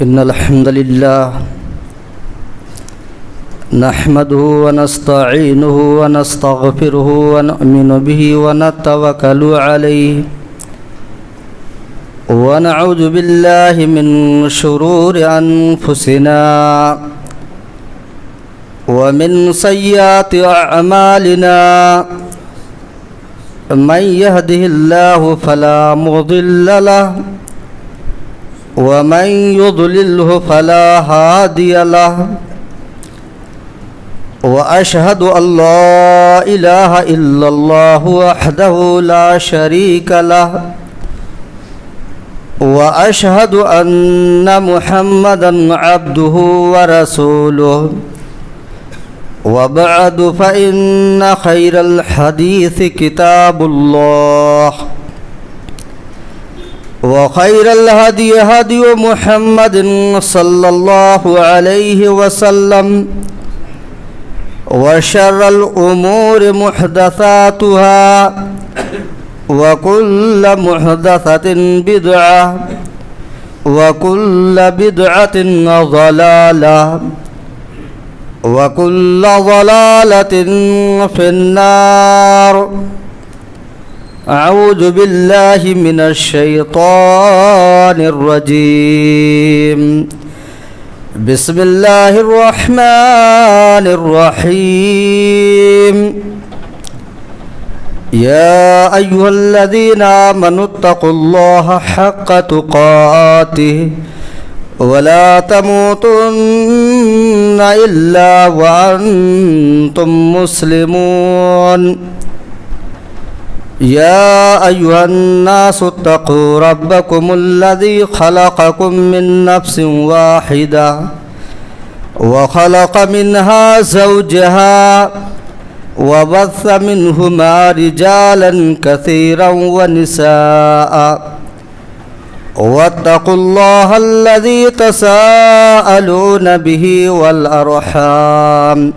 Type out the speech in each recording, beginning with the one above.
إن الحمد لله نحمده ونستعينه ونستغفره ونؤمن به ونتوكل عليه ونعوذ بالله من شرور أنفسنا ومن سيئات أعمالنا من يهده الله فلا مضل له ومن يضلله فلا هادي له وأشهد أن لا إله إلا الله وحده لا شريك له وأشهد أن محمدا عبده ورسوله وبعد فإن خير الحديث كتاب الله وخير الهدي هدي محمد صلى الله عليه وسلم وشر الأمور محدثاتها وكل محدثة بدعة وكل بدعة ضلالة وكل ضلالة في النار. أعوذ بالله من الشيطان الرجيم. بسم الله الرحمن الرحيم. يا أيها الذين آمنوا اتقوا الله حق تقاته ولا تموتن إلا وأنتم مسلمون. يا أيها الناس اتقوا ربكم الذي خلقكم من نفس واحدة وخلق منها زوجها وبث منهما رجالا كثيرا ونساء واتقوا الله الذي تساءلون به والأرحام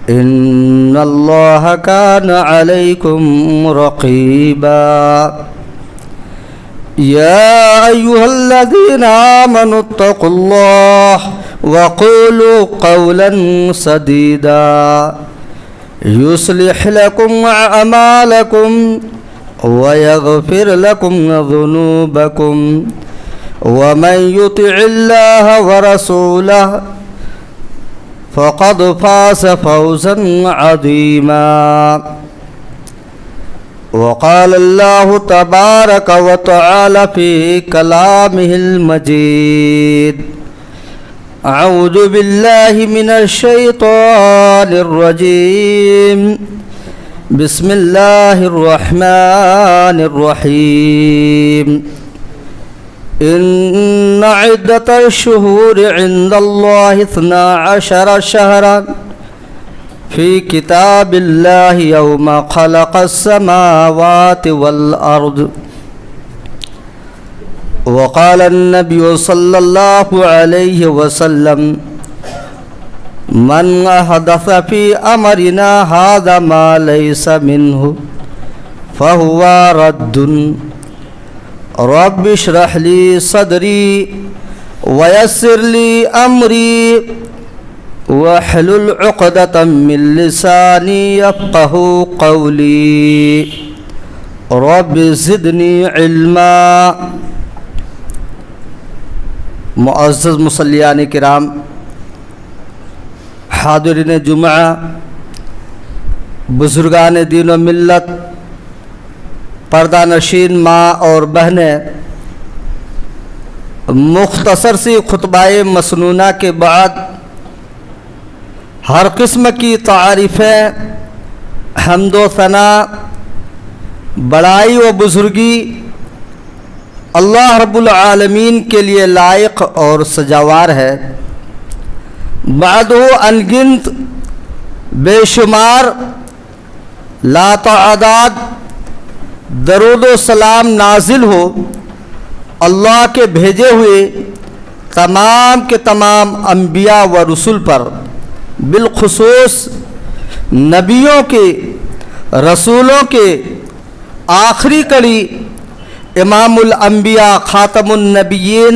إن الله كان عليكم رقيبا. يا أيها الذين آمنوا اتقوا الله وقولوا قولا سديدا يصلح لكم أعمالكم ويغفر لكم ذنوبكم ومن يطع الله ورسوله فقد فاز فوزا عظيما. وقال الله تبارك وتعالى في كلامه المجيد. أعوذ بالله من الشيطان الرجيم. بسم الله الرحمن الرحيم. إن عدة الشهور عند الله 12 شهرا في كتاب الله يوم خلق السماوات والأرض. وقال النبي صلى الله عليه وسلم من أحدث في أمرنا هذا ما ليس منه فهو رد. رب اشرح لي صدري ويسر لي أمري واحلل عقدة من لساني يفقه قولي رب زدني علما. معزز مصلیان کرام، حاضرین جمعہ، بزرگان دین و ملت، پردہ نشین ماں اور بہنیں، مختصر سی خطبہ مسنونہ کے بعد ہر قسم کی تعریفیں، حمد و ثنا، بڑائی و بزرگی اللہ رب العالمین کے لیے لائق اور سزاوار ہے. بعدہ انگنت بے شمار لا تعداد درود و سلام نازل ہو اللہ کے بھیجے ہوئے تمام کے تمام انبیاء و رسول پر، بالخصوص نبیوں کے، رسولوں کے آخری کڑی امام الانبیاء خاتم النبیین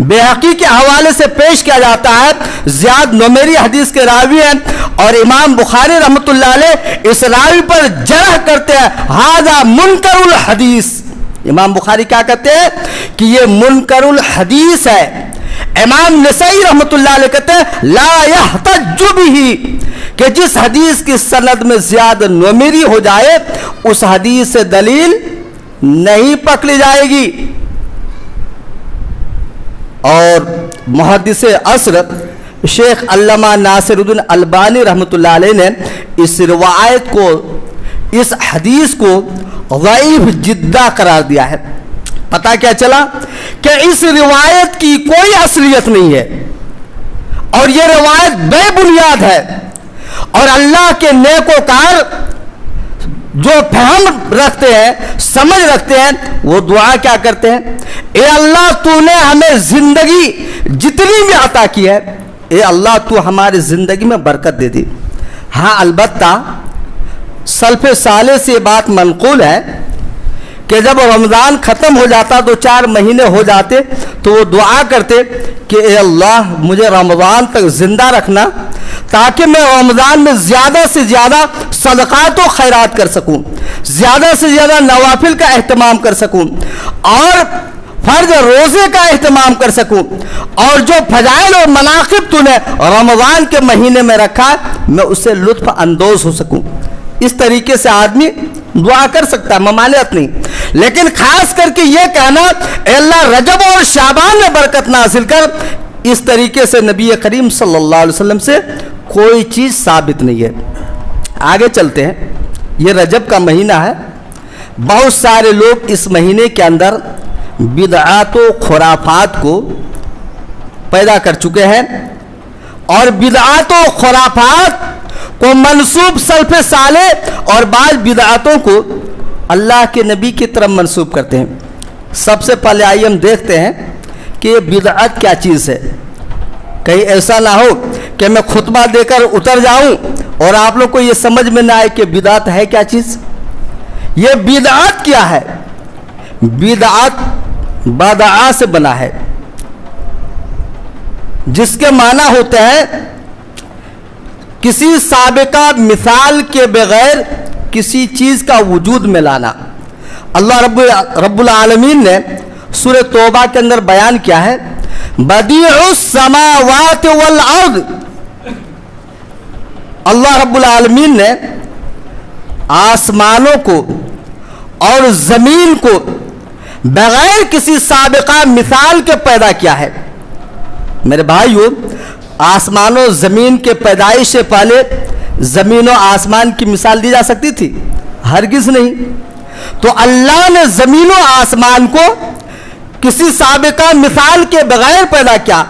بیہقی کے حوالے سے پیش کیا جاتا ہے، زیاد نمیری حدیث کے راوی ہیں، اور امام بخاری رحمۃ اللہ علیہ اس راوی پر جرح کرتے ہیں، ھذا منکر الحدیث۔ امام بخاری کیا کہتے ہیں کہ یہ منکر الحدیث ہے۔ امام نسائی رحمۃ اللہ علیہ کہتے ہیں لا یحتج بہ، کہ جس حدیث کی سند میں زیادہ نمیری ہو جائے اس حدیث سے دلیل نہیں پکڑی جائے گی۔ اور محدث عصر شیخ علامہ ناصر الدین البانی رحمۃ اللہ علیہ نے اس روایت کو، اس حدیث کو ضعیف جدا قرار دیا ہے۔ پتہ کیا چلا کہ اس روایت کی کوئی اصلیت نہیں ہے اور یہ روایت بے بنیاد ہے، اور اللہ کے نیکوکار جو فہم رکھتے ہیں، سمجھ رکھتے ہیں، وہ دعا کیا کرتے ہیں، اے اللہ تو نے ہمیں زندگی جتنی بھی عطا کی ہے، اے اللہ تو ہماری زندگی میں برکت دے دی۔ ہاں البتہ سلف صالح سے بات منقول ہے کہ جب رمضان ختم ہو جاتا، 2-4 مہینے ہو جاتے، تو وہ دعا کرتے کہ اے اللہ مجھے رمضان تک زندہ رکھنا تاکہ میں رمضان میں زیادہ سے زیادہ صدقات و خیرات کر سکوں، زیادہ سے زیادہ نوافل کا اہتمام کر سکوں، اور فرض روزے کا اہتمام کر سکوں، اور جو فضائل اور مناقب تو نے رمضان کے مہینے میں رکھا میں اسے لطف اندوز ہو سکوں۔ اس طریقے سے آدمی دعا کر سکتا ہے، ممانعت نہیں، لیکن خاص کر کے یہ کہنا اے اللہ رجب اور شعبان میں برکت نازل کر، اس طریقے سے نبی کریم صلی اللہ علیہ وسلم سے کوئی چیز ثابت نہیں ہے۔ آگے چلتے ہیں۔ یہ رجب کا مہینہ ہے، بہت سارے لوگ اس مہینے کے اندر بدعات و خرافات کو پیدا کر چکے ہیں، اور بدعات و خرافات کو منسوب سلف صالح اور بعض بدعاتوں کو اللہ کے نبی کی طرف منسوب کرتے ہیں۔ سب سے پہلے آئیے ہم دیکھتے ہیں کہ یہ بدعت کیا چیز ہے۔ کہیں ایسا نہ ہو کہ میں خطبہ دے کر اتر جاؤں اور آپ لوگ کو یہ سمجھ میں نہ آئے کہ بدعت ہے کیا چیز۔ یہ بدعت کیا ہے؟ بدعت بدعا سے بنا ہے، جس کے معنی ہوتے ہیں کسی سابقہ مثال کے بغیر کسی چیز کا وجود میں لانا۔ اللہ رب العالمین نے سورہ توبہ کے اندر بیان کیا ہے، بدیع السماوات والارض۔ اللہ رب العالمین نے آسمانوں کو اور زمین کو بغیر کسی سابقہ مثال کے پیدا کیا ہے۔ میرے بھائیو، آسمان و زمین کے پیدائش سے پہلے زمین و آسمان کی مثال دی جا سکتی تھی؟ ہرگز نہیں۔ تو اللہ نے زمین و آسمان کو کسی سابقہ مثال کے بغیر پیدا کیا۔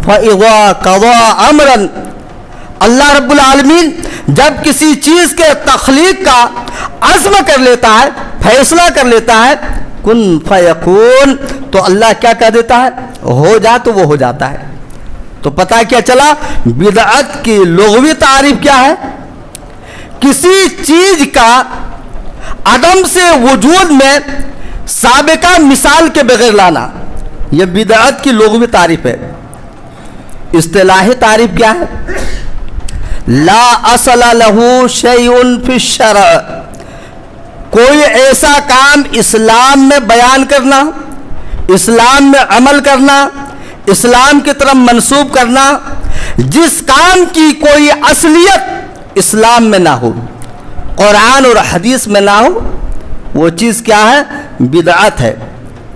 فَإِذَا قَضَىٰ أَمْرًا، اللہ رب العالمین جب کسی چیز کے تخلیق کا عزم کر لیتا ہے، فیصلہ کر لیتا ہے، کن فیکون، تو اللہ کیا کہہ دیتا ہے، ہو جا تو وہ ہو جاتا ہے۔ تو پتہ کیا چلا بدعت کی لغوی تعریف کیا ہے؟ کسی چیز کا عدم سے وجود میں سابقہ مثال کے بغیر لانا، یہ بدعت کی لغوی تعریف ہے۔ اصطلاحی تعریف کیا ہے؟ لا اصل له شیء فی الشرع، کوئی ایسا کام اسلام میں بیان کرنا، اسلام میں عمل کرنا، اسلام کی طرف منسوب کرنا، جس کام کی کوئی اصلیت اسلام میں نہ ہو، قرآن اور حدیث میں نہ ہو، وہ چیز کیا ہے؟ بدعت ہے۔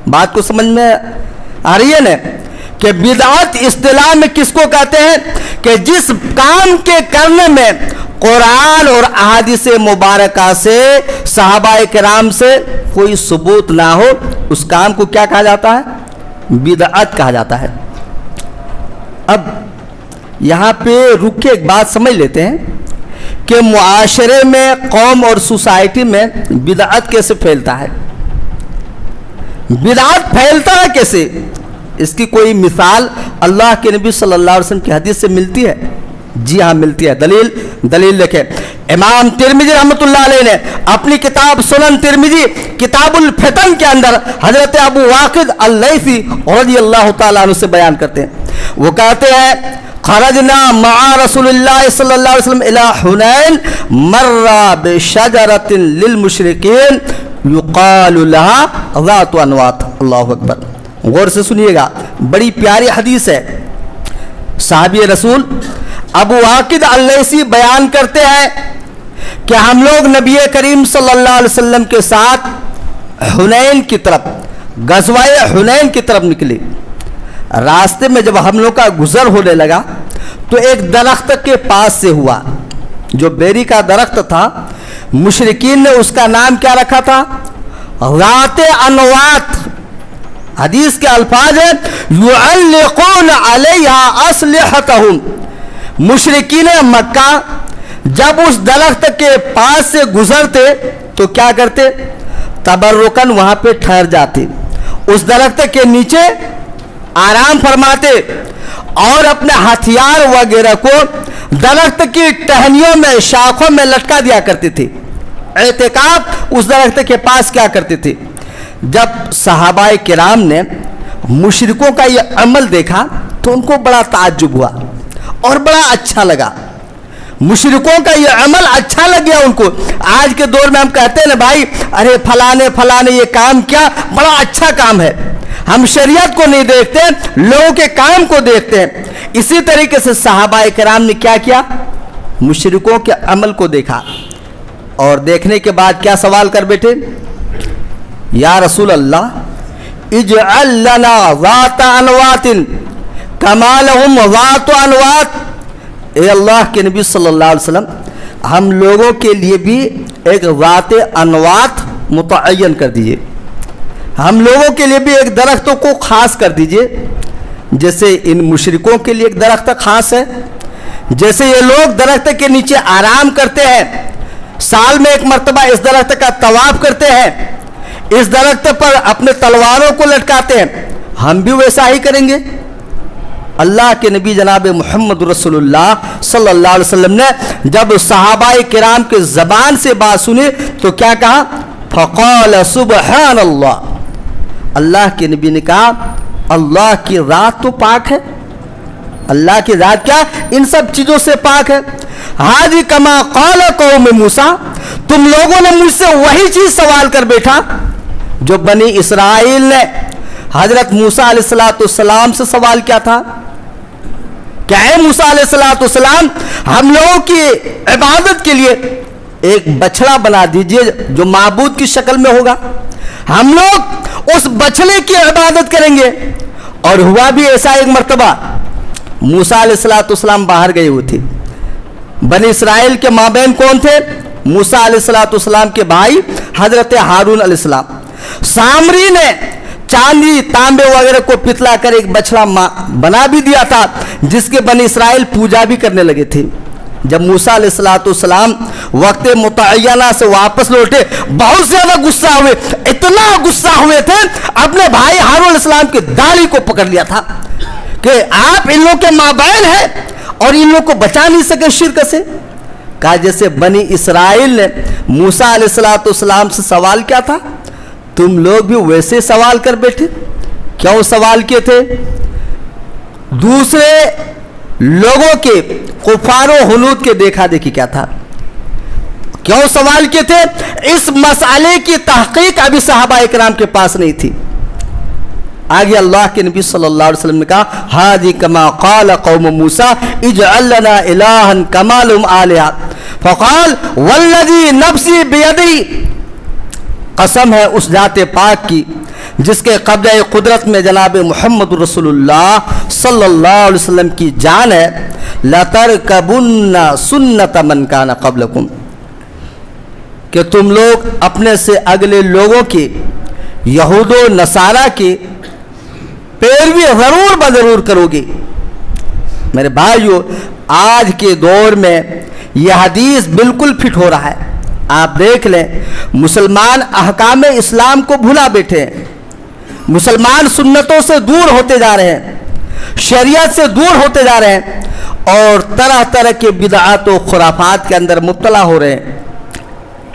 بات کو سمجھ میں آ رہی ہے نا کہ بدعت اصطلاح میں کس کو کہتے ہیں کہ جس کام کے کرنے میں قرآن اور احادیث مبارکہ سے، صحابہ کرام سے کوئی ثبوت نہ ہو، اس کام کو کیا کہا جاتا ہے؟ بدعت کہا جاتا ہے۔ اب یہاں پہ رک کے ایک بات سمجھ لیتے ہیں کہ معاشرے میں، قوم اور سوسائٹی میں بدعت کیسے پھیلتا ہے۔ بدعت پھیلتا ہے کیسے؟ اس کی کوئی مثال اللہ کے نبی صلی اللہ علیہ وسلم کی حدیث سے ملتی ہے؟ جی ہاں ملتی ہے. دلیل دیکھیں, امام ترمذی رحمتullah علیہ نے اپنی کتاب سنن ترمذی کتاب الفتن کے اندر حضرت ابو واقد اللیثی رضی اللہ تعالیٰ عنہ سے بیان کرتے ہیں. وہ کہتے ہیں خرجنا مع رسول اللہ صلی اللہ علیہ وسلم الى حنین مر بشجرۃ للمشرکین یقال لها ذات انواط. اللہ اکبر. غور سے سنیے گا, بڑی پیاری حدیث ہے. صحابی رسول ابو واقد اللیثی بیان کرتے ہیں کہ ہم لوگ نبی کریم صلی اللہ علیہ وسلم کے ساتھ حنین کی طرف, غزوہ حنین کی طرف نکلے. راستے میں جب ہم لوگ کا گزر ہونے لگا تو ایک درخت کے پاس سے ہوا, جو بیری کا درخت تھا. مشرکین نے اس کا نام کیا رکھا تھا؟ ذات انواط. حدیث کے الفاظ ہیں یعلقون علیہا اسلحتہم. مشرکین مکہ جب اس درخت کے پاس سے گزرتے تو کیا کرتے؟ تبرکن وہاں پہ ٹھہر جاتے, اس درخت کے نیچے آرام فرماتے اور اپنے ہتھیار وغیرہ کو درخت کی ٹہنیوں میں, شاخوں میں لٹکا دیا کرتے تھے. اعتکاف اس درخت کے پاس کیا کرتے تھے. جب صحابہ کرام نے مشرکوں کا یہ عمل دیکھا تو ان کو بڑا تعجب ہوا اور بڑا اچھا لگا. مشرکوں کا یہ عمل اچھا لگ گیا ان کو. آج کے دور میں ہم کہتے ہیں نا بھائی, ارے فلانے یہ کام کیا بڑا اچھا کام ہے. ہم شریعت کو نہیں دیکھتے, لوگوں کے کام کو دیکھتے ہیں. اسی طریقے سے صحابہ کرام نے کیا کیا؟ مشرکوں کے عمل کو دیکھا اور دیکھنے کے بعد کیا سوال کر بیٹھے؟ یا رسول اللہ اجعل لنا ذات انواط کما لهم ذات انواط. اے اللہ کے نبی صلی اللہ علیہ وسلم, ہم لوگوں کے لیے بھی ایک ذات انواط متعین کر دیجئے. ہم لوگوں کے لیے بھی ایک درختوں کو خاص کر دیجئے, جیسے ان مشرکوں کے لیے ایک درخت خاص ہے. جیسے یہ لوگ درخت کے نیچے آرام کرتے ہیں, سال میں ایک مرتبہ اس درخت کا طواف کرتے ہیں, اس درخت پر اپنے تلواروں کو لٹکاتے ہیں, ہم بھی ویسا ہی کریں گے. اللہ کے نبی جناب محمد رسول اللہ صلی اللہ علیہ وسلم نے جب صحابہ کرام کے زبان سے بات سنی تو کیا کہا؟ فقال سبحان اللہ. اللہ کے نبی نے کہا اللہ کی ذات تو پاک ہے. اللہ کی ذات کیا ان سب چیزوں سے پاک ہے. حاجی کما قال قوم موسیٰ, تم لوگوں نے مجھ سے وہی چیز سوال کر بیٹھا جو بنی اسرائیل نے حضرت موسیٰ علیہ السلام سے سوال کیا تھا. کیا ہے موسیٰ علیہ السلام, ہم لوگوں کی عبادت کے لیے ایک بچڑا بنا دیجئے جو معبود کی شکل میں ہوگا, ہم لوگ اس بچڑے کی عبادت کریں گے. اور ہوا بھی ایسا. ایک مرتبہ موسیٰ علیہ السلام باہر گئے ہوئے تھے. بنی اسرائیل کے مابین کون تھے؟ موسیٰ علیہ السلام کے بھائی حضرت ہارون علیہ السلام. سامری نے چاندی تانبے وغیرہ کو پتلا کر ایک بچڑا بنا بھی دیا تھا جس کے بنی اسرائیل پوجا بھی کرنے لگے تھے. جب موسیٰ علیہ السلام وقت متعینہ سے واپس لوٹے بہت زیادہ غصہ ہوئے, اتنا غصہ ہوئے تھے اپنے بھائی ہارون علیہ السلام کی داڑھی کو پکڑ لیا تھا کہ آپ ان لوگوں کے مابین ہیں اور ان لوگوں کو بچا نہیں سکے شرک سے. کہا جیسے بنی اسرائیل نے موسیٰ علیہ السلام سے سوال کیا تھا, تم لوگ بھی ویسے سوال کر بیٹھے. کیوں سوال کیے تھے؟ دوسرے لوگوں کے کفار و ہنود کے دیکھا دیکھی کیا تھا. کیوں سوال کیے تھے؟ اس مسئلے کی تحقیق ابھی صحابہ اکرام کے پاس نہیں تھی. آگے اللہ کے نبی صلی اللہ علیہ وسلم نے کہا ہادی کما قال قوم موسیٰ اجعل لنا الہا کما لهم آلہہ فقال والذی نفسی بیدی, قسم ہے اس ذات پاک کی جس کے قبضہ قدرت میں جناب محمد رسول اللہ صلی اللہ علیہ وسلم کی جان ہے, لَتَرْكَبُنَّ سُنَّةَ مَنْ كَانَ قَبْلَكُمْ, کہ تم لوگ اپنے سے اگلے لوگوں کے یہود و نصارہ کے پیروی ضرور بضرور کرو گے. میرے بھائیو, آج کے دور میں یہ حدیث بالکل فٹ ہو رہا ہے. آپ دیکھ لیں, مسلمان احکام اسلام کو بھلا بیٹھے ہیں, مسلمان سنتوں سے دور ہوتے جا رہے ہیں, شریعت سے دور ہوتے جا رہے ہیں, اور طرح طرح کے بدعات و خرافات کے اندر مبتلا ہو رہے ہیں۔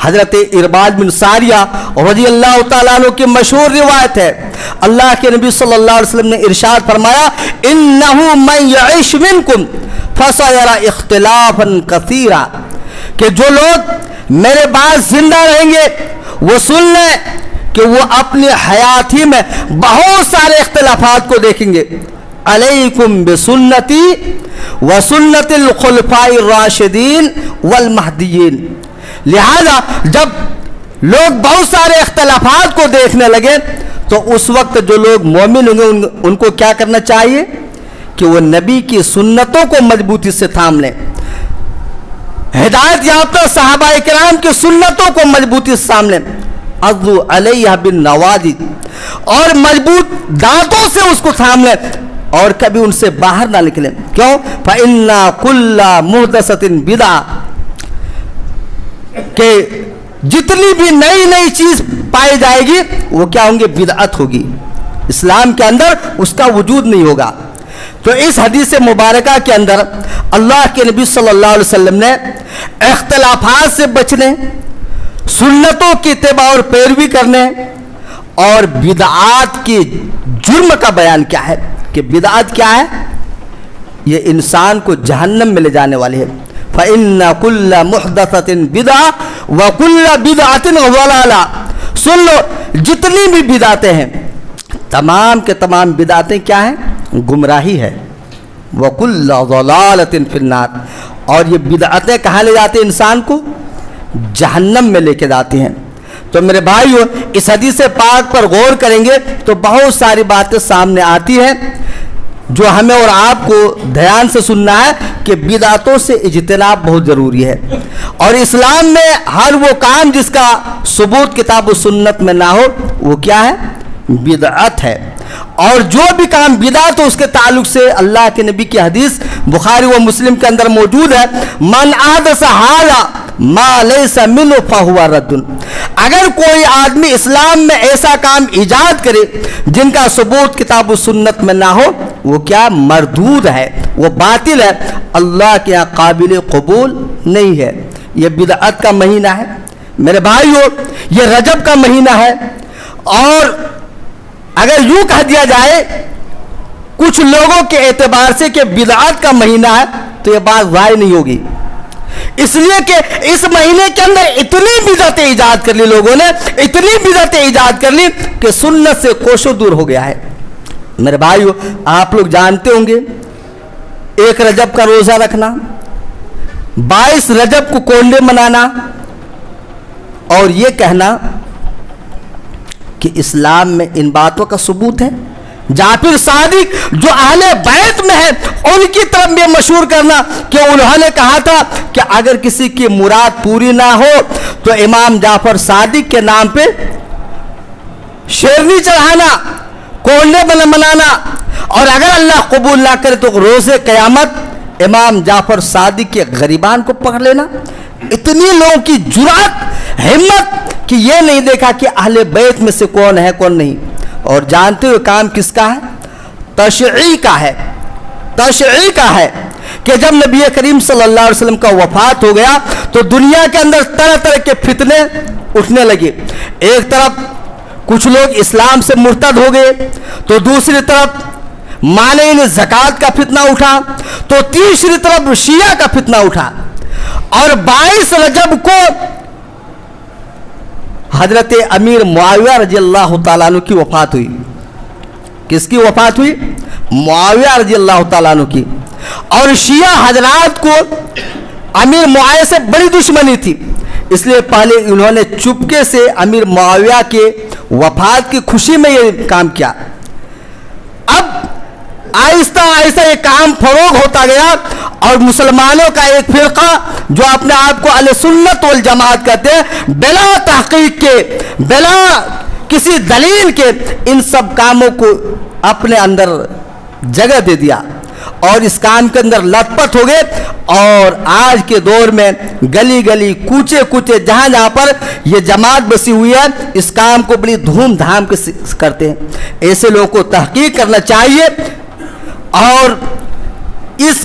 حضرت ارباد بن ساریہ رضی اللہ تعالیٰ عنہ کی مشہور روایت ہے، اللہ کے نبی صلی اللہ علیہ وسلم نے ارشاد فرمایا انہ من یعش منکم فسیری اختلافا کثیرا، کہ جو لوگ میرے بعد زندہ رہیں گے وہ سن لیں کہ وہ اپنی حیات ہی میں بہت سارے اختلافات کو دیکھیں گے۔ علیکم بسنتی وسنت الخلفاء الراشدین والمہدیین، لہذا جب لوگ بہت سارے اختلافات کو دیکھنے لگے تو اس وقت جو لوگ مومن ہوں گے ان کو کیا کرنا چاہیے کہ وہ نبی کی سنتوں کو مضبوطی سے تھام لیں، ہدایت یافتہ صحابہ کرام کی سنتوں کو مضبوطی سے تھام لیں، عضوا علیہا بالنواجذ، اور مضبوط دانتوں سے اس کو تھام لیں اور کبھی ان سے باہر نہ نکلیں۔ کیوں؟ فإن كل محدثۃ بدعہ، کہ جتنی بھی نئی نئی چیز پائی جائے گی وہ کیا ہوں گے؟ بدعت ہوگی، اسلام کے اندر اس کا وجود نہیں ہوگا۔ تو اس حدیث مبارکہ کے اندر اللہ کے نبی صلی اللہ علیہ وسلم نے اختلافات سے بچنے، سنتوں کی اتباع اور پیروی کرنے، اور بدعات کی جرم کا بیان کیا ہے کہ بدعت کیا ہے؟ یہ انسان کو جہنم میں لے جانے والی ہے۔ فَإِنَّ كُلَّ مُحْدَثَةٍ بِدْعَةٍ وَكُلَّ بِدْعَةٍ ضَلَالَةٍ، سن لو جتنی بھی بدعتیں ہیں تمام کے تمام بدعتیں کیا ہیں؟ گمراہی ہے۔ وَكُلَّ ضَلَالَةٍ فِي النَّارِ، اور یہ بدعتیں کہاں لے جاتے ہیں؟ انسان کو جہنم میں لے کے جاتی ہیں۔ تو میرے بھائیو اس حدیث پاک پر غور کریں گے تو بہت ساری باتیں سامنے آتی ہیں جو ہمیں اور آپ کو دھیان سے سننا ہے کہ بدعتوں سے اجتناب بہت ضروری ہے، اور اسلام میں ہر وہ کام جس کا ثبوت کتاب و سنت میں نہ ہو وہ کیا ہے؟ بدعت ہے۔ اور جو بھی کام بدعت ہو اس کے تعلق سے اللہ کے نبی کی حدیث بخاری و مسلم کے اندر موجود ہے، من احدث ھذا ما لیس منہ فہو رد، اگر کوئی آدمی اسلام میں ایسا کام ایجاد کرے جن کا ثبوت کتاب و سنت میں نہ ہو وہ کیا؟ مردود ہے، وہ باطل ہے، اللہ کے یہاں قابل قبول نہیں ہے۔ یہ بدعت کا مہینہ ہے میرے بھائیو، یہ رجب کا مہینہ ہے، اور اگر یوں کہہ دیا جائے کچھ لوگوں کے اعتبار سے کہ بدعت کا مہینہ ہے تو یہ بات ضائع نہیں ہوگی، اس لیے کہ اس مہینے کے اندر اتنی بدعتیں ایجاد کر لی لوگوں نے، اتنی بدعتیں ایجاد کر لی کہ سنت سے کوشوں دور ہو گیا ہے۔ میرے بھائیو آپ لوگ جانتے ہوں گے 1 رجب کا روزہ رکھنا، 22 رجب کو کونڈے منانا، اور یہ کہنا کہ اسلام میں ان باتوں کا ثبوت ہے۔ جعفر صادق جو اہل بیت میں ہے ان کی طرف یہ مشہور کرنا کہ انہوں نے کہا تھا کہ اگر کسی کی مراد پوری نہ ہو تو امام جعفر صادق کے نام پہ شیرنی چڑھانا، کونڈے منانا، اور اگر اللہ قبول نہ کرے تو روز قیامت امام جعفر صادق کے غریبان کو پکڑ لینا۔ اتنی لوگوں کی جرأت، ہمت کہ یہ نہیں دیکھا کہ اہل بیت میں سے کون ہے کون نہیں۔ اور جانتے ہو کام کس کا ہے؟ تشیع کا ہے، تشیع کا ہے کہ جب نبی کریم صلی اللہ علیہ وسلم کا وفات ہو گیا تو دنیا کے اندر طرح طرح کے فتنے اٹھنے لگے۔ ایک طرف کچھ لوگ اسلام سے مرتد ہو گئے، تو دوسری طرف مانعین زکوٰۃ کا فتنہ اٹھا، تو تیسری طرف شیعہ کا فتنہ اٹھا، اور 22 رجب کو حضرت امیر معاویہ رضی اللہ تعالیٰ عنہ کی وفات ہوئی۔ کس کی وفات ہوئی؟ معاویہ رضی اللہ تعالیٰ عنہ کی۔ اور شیعہ حضرات کو امیر معاویہ سے بڑی دشمنی تھی، اس لیے پہلے انہوں نے چپکے سے امیر معاویہ کے وفات کی خوشی میں یہ کام کیا۔ اب آہستہ آہستہ یہ کام فروغ ہوتا گیا، اور مسلمانوں کا ایک فرقہ جو اپنے آپ کو اہل سنت والجماعت کہتے ہیں، بلا تحقیق کے، بلا کسی دلیل کے ان سب کاموں کو اپنے اندر جگہ دے دیا اور اس کام کے اندر لت پت ہو گئے۔ اور آج کے دور میں گلی گلی، کوچے کوچے، جہاں جہاں پر یہ جماعت بسی ہوئی ہے اس کام کو بڑی دھوم دھام کے کرتے ہیں۔ ایسے لوگوں کو تحقیق کرنا چاہیے اور اس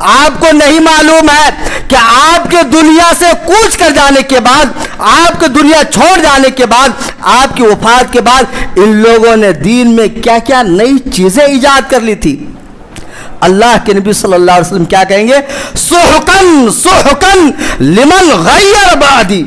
آپ کو نہیں معلوم ہے کہ آپ کے دنیا سے کوچ کر جانے کے بعد، آپ کے دنیا چھوڑ جانے کے بعد، آپ کی وفات کے بعد ان لوگوں نے دین میں کیا کیا نئی چیزیں ایجاد کر لی تھی۔ اللہ کے نبی صلی اللہ علیہ وسلم کیا کہیں گے؟ سحقن سحقن لمن غیر بعدی،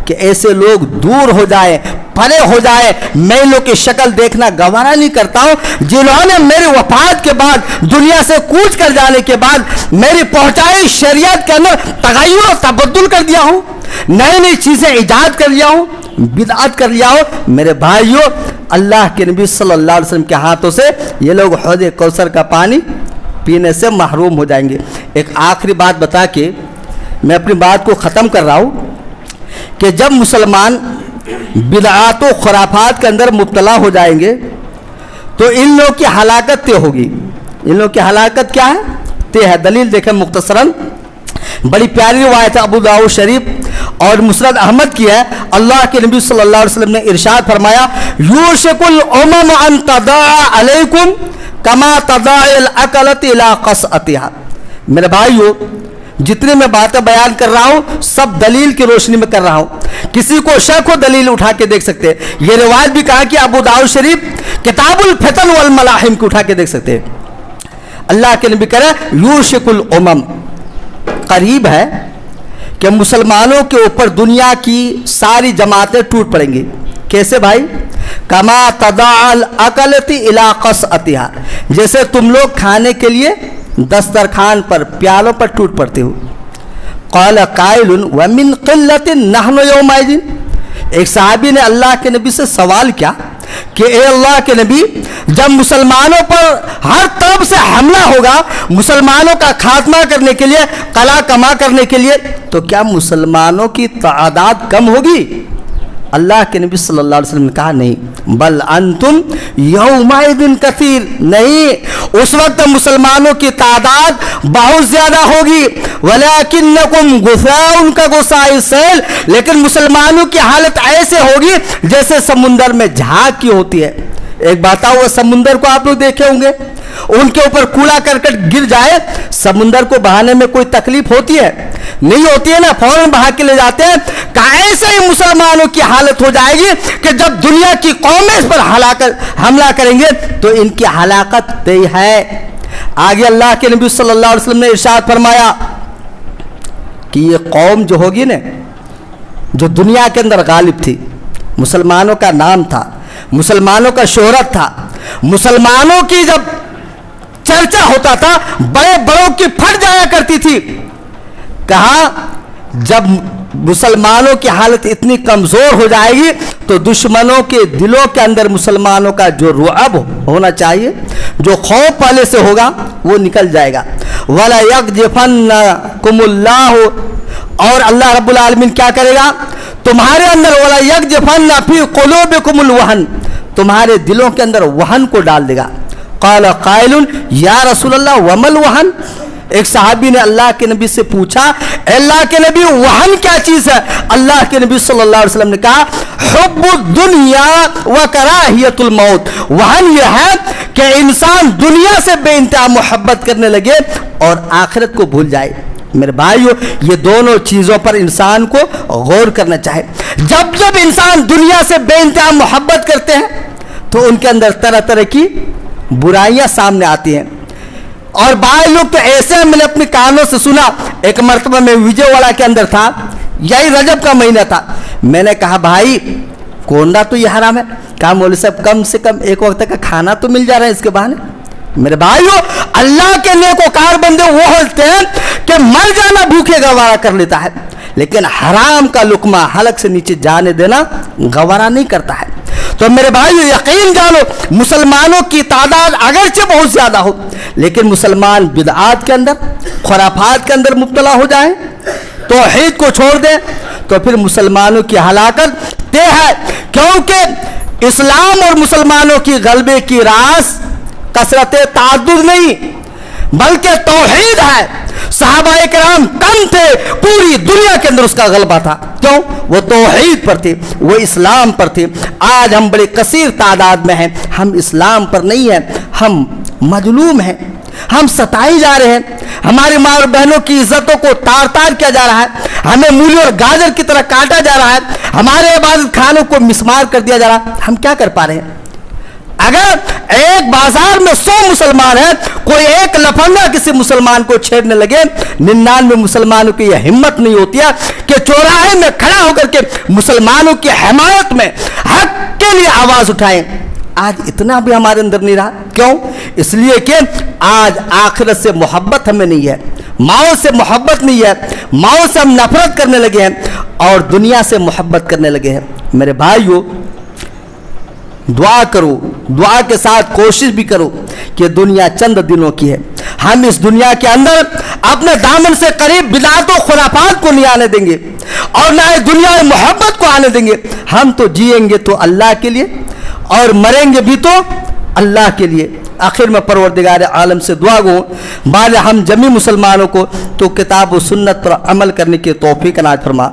کہ ایسے لوگ دور ہو جائے، پرے ہو جائے، میں ان لوگ کی شکل دیکھنا گوارا نہیں کرتا ہوں جنہوں نے میری وفات کے بعد، دنیا سے کوچ کر جانے کے بعد میری پہنچائی شریعت کے اندر تغیر و تبدل کر دیا ہوں، نئی نئی چیزیں ایجاد کر لیا ہوں، بدعت کر لیا ہوں۔ میرے بھائیوں، اللہ کے نبی صلی اللہ علیہ وسلم کے ہاتھوں سے یہ لوگ حوض کوثر کا پانی پینے سے محروم ہو جائیں گے۔ ایک آخری بات بتا کے میں اپنی بات کو ختم کر رہا ہوں کہ جب مسلمان بدعات و خرافات کے اندر مبتلا ہو جائیں گے تو ان لوگ کی ہلاکت طے ہوگی۔ ان لوگ کی ہلاکت کیا ہے؟ طے ہے۔ دلیل دیکھیں مختصراً، بڑی پیاری روایت ہے ابو داؤد شریف اور مسند احمد کی ہے۔ اللہ کے نبی صلی اللہ علیہ وسلم نے ارشاد فرمایا، یوشک الامم ان تداع علیکم کما تداع الاکلۃ الی قصعتها۔ میرے بھائیو، جتنے میں باتیں بیان کر رہا ہوں سب دلیل کی روشنی میں کر رہا ہوں، کسی کو شک ہو دلیل اٹھا کے دیکھ سکتے ہیں۔ یہ روایت بھی کہا کہ ابو داؤد شریف کتاب الفتن والملاحم کو اٹھا کے دیکھ سکتے ہیں۔ اللہ کے نبی کہہ رہے یوشک الامم، قریب ہے کہ مسلمانوں کے اوپر دنیا کی ساری جماعتیں ٹوٹ پڑیں گی۔ کیسے بھائی؟ کما تداع الاکلۃ الی قصعتها، جیسے تم لوگ کھانے کے لیے دسترخوان پر، پیالوں پر ٹوٹ پڑتے ہو۔ قال قائل ومن قلۃ نحن یومئذ، ایک صحابی نے اللہ کے نبی سے سوال کیا کہ اے اللہ کے نبی، جب مسلمانوں پر ہر طرف سے حملہ ہوگا، مسلمانوں کا خاتمہ کرنے کے لیے، قلع کما کرنے کے لیے، تو کیا مسلمانوں کی تعداد کم ہوگی؟ اللہ کے نبی صلی اللہ علیہ وسلم نے کہا نہیں، بل انتم یومئذ کثیر، نہیں، اس وقت مسلمانوں کی تعداد بہت زیادہ ہوگی، ولکنکم غثاء کغثاء السیل، لیکن مسلمانوں کی حالت ایسے ہوگی جیسے سمندر میں جھاگ کی ہوتی ہے۔ ایک بتاؤ، سمندر کو آپ لوگ دیکھے ہوں گے، ان کے اوپر کوڑا کرکٹ گر جائے، سمندر کو بہانے میں کوئی تکلیف ہوتی ہے؟ نہیں ہوتی ہے نا، فوراً بہا کے لے جاتے ہیں۔ ایسے ہی مسلمانوں کی حالت ہو جائے گی کہ جب دنیا کی قومیں اس پر حملہ کریں گے تو ان کی ہلاکت طے ہے۔ آگے اللہ کے نبی صلی اللہ علیہ وسلم نے ارشاد فرمایا کہ یہ قوم جو ہوگی نا، جو دنیا کے اندر غالب تھی، مسلمانوں کا نام تھا، مسلمانوں کا شہرت تھا، مسلمانوں کی جب چرچا ہوتا تھا، بڑے بڑوں کی پھٹ جایا کرتی تھی، کہا جب مسلمانوں کی حالت اتنی کمزور ہو جائے گی تو دشمنوں کے دلوں کے اندر مسلمانوں کا جو رعب ہونا چاہیے، جو خوف پہلے سے ہوگا، وہ نکل جائے گا۔ وَلَا يَقْذِفَنَّكُمُ اللَّهُ، اور اللہ رب العالمین کیا کرے گا؟ تمہارے اندر وَلَا يَقْذِفَنَّ فِي قُلُوبِكُمُ الْوَهْنَ، تمہارے دلوں کے اندر وہن کو ڈال دے گا۔ قَالَ قَائِلٌ يَا رَسُولَ اللَّهِ وَمَا الْوَهْنُ، ایک صحابی نے اللہ کے نبی سے پوچھا، اے اللہ کے نبی وہن کیا چیز ہے؟ اللہ کے نبی صلی اللہ علیہ وسلم نے کہا، حب الدنیا وکراہیت الموت، وہن یہ ہے کہ انسان دنیا سے بے انتہا محبت کرنے لگے اور آخرت کو بھول جائے۔ میرے بھائیو، یہ دونوں چیزوں پر انسان کو غور کرنا چاہے۔ جب جب انسان دنیا سے بے انتہا محبت کرتے ہیں تو ان کے اندر طرح طرح کی برائیاں سامنے آتی ہیں، اور بعض لوگ تو ایسے ہیں، میں نے اپنے کانوں سے سنا۔ ایک مرتبہ میں وجے واڑہ کے اندر تھا، یہی رجب کا مہینہ تھا، میں نے کہا بھائی کونڈا تو یہ حرام ہے، کہا مولوی صاحب کم سے کم ایک وقت کا کھانا تو مل جا رہا ہے اس کے بہانے۔ میرے بھائیو، اللہ کے نیکوکار بندے وہ ہوتے ہیں کہ مر جانا بھوکے گوارا کر لیتا ہے، لیکن حرام کا لقمہ حلق سے نیچے جانے دینا گوارا نہیں کرتا ہے۔ تو میرے بھائیو یقین جانو، مسلمانوں کی تعداد اگرچہ بہت زیادہ ہو، لیکن مسلمان بدعات کے اندر، خرافات کے اندر مبتلا ہو جائیں، توحید کو چھوڑ دیں، تو پھر مسلمانوں کی ہلاکت طے ہے، کیونکہ اسلام اور مسلمانوں کی غلبے کی راز کثرت تعدد نہیں بلکہ توحید ہے۔ صحابہ کرام کم تھے، پوری دنیا کے اندر اس کا غلبہ تھا، کیوں؟ وہ توحید پر تھے، وہ اسلام پر تھے۔ آج ہم بڑے کثیر تعداد میں ہیں، ہم اسلام پر نہیں ہیں، ہم مظلوم ہیں، ہم ستائے جا رہے ہیں, ہماری ماں اور بہنوں کی عزتوں کو تار تار کیا جا رہا ہے, ہمیں مولی اور گاجر کی طرح کاٹا جا رہا ہے, ہمارے عبادت خانوں کو مسمار کر دیا جا رہا ہے. ہم کیا کر پا رہے ہیں؟ اگر ایک بازار میں 100 مسلمان ہیں, کوئی ایک لفنگا کسی مسلمان کو چھیڑنے لگے, 99 مسلمانوں کی یہ ہمت نہیں ہوتی ہے کہ چوراہے میں کھڑا ہو کر کے مسلمانوں کی حمایت میں حق کے لیے آواز اٹھائیں. آج اتنا بھی ہمارے اندر نہیں رہا. کیوں؟ اس لیے کہ آج آخرت سے محبت ہمیں نہیں ہے, ماؤں سے محبت نہیں ہے, ماؤں سے ہم نفرت کرنے لگے ہیں اور دنیا سے محبت کرنے لگے ہیں. میرے بھائیو, دعا کرو, دعا کے ساتھ کوشش بھی کرو کہ دنیا چند دنوں کی ہے. ہم اس دنیا کے اندر اپنے دامن سے قریب بدعات و خرافات کو نہیں آنے دیں گے اور نہ ہی دنیا میں محبت کو آنے دیں گے. ہم تو جئیں گے تو اللہ کے لیے اور مریں گے بھی تو اللہ کے لیے. آخر میں پروردگار عالم سے دعا گو بال ہم جمی مسلمانوں کو تو کتاب و سنت پر عمل کرنے کی توفیق عنایت فرما.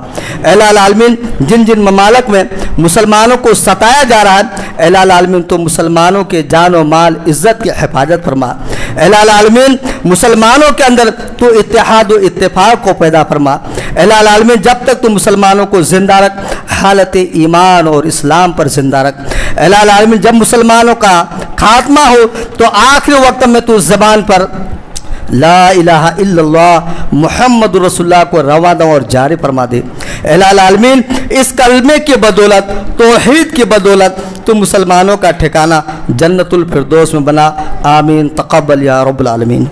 الہ العالمین, جن جن ممالک میں مسلمانوں کو ستایا جا رہا ہے, الہ العالمین تو مسلمانوں کے جان و مال عزت کی حفاظت فرما. الہ العالمین مسلمانوں کے اندر تو اتحاد و اتفاق کو پیدا فرما. الہ العالمین جب تک تو مسلمانوں کو زندہ رکھ, حالت ایمان اور اسلام پر زندہ رکھ. الہ العالمین جب مسلمانوں کا خاتمہ ہو تو آخری وقت میں تو زبان پر لا الہ الا اللہ محمد رسول اللہ کو رواں دوں اور جاری فرما دے. الہ العالمین اس کلمے کی بدولت, توحید کی بدولت تو مسلمانوں کا ٹھکانہ جنت الفردوس میں بنا. آمین. تقبل یا رب العالمین.